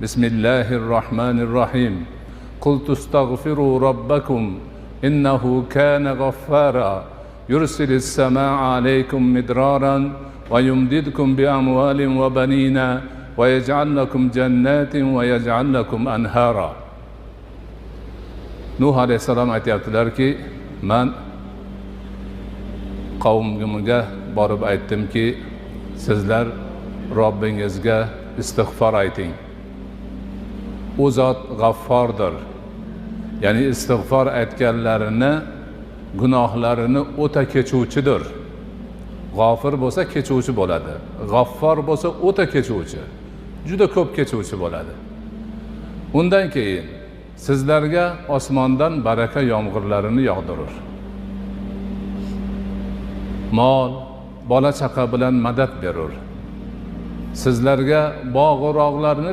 Bismillahirrahmanirrahim. Qul tastaghfiru rabbakum innahu kana ghaffara yursilis samaa alaykum midraran va yumdidkum bi amwalin va banina va yaj'al lakum jannatin va yaj'al lakum anhara. Nuh alayhissalom aytayaptilarki, men qavmimga borib aytdimki, sizlar Robbingizga istig'for ayting. U zot g'affordir. Ya'ni istig'for aytganlarini, gunohlarini o'ta kechuvchidir. G'ofir bo'lsa kechuvchi bo'ladi. G'affor bo'lsa o'ta kechuvchi. Juda ko'p kechuvchi bo'ladi. Undan keyin sizlarga osmondan baraka yomg'irlarini yog'dirir. Mol, bola chaqa bilan madad berur. Sizlarga bog' va rog'larni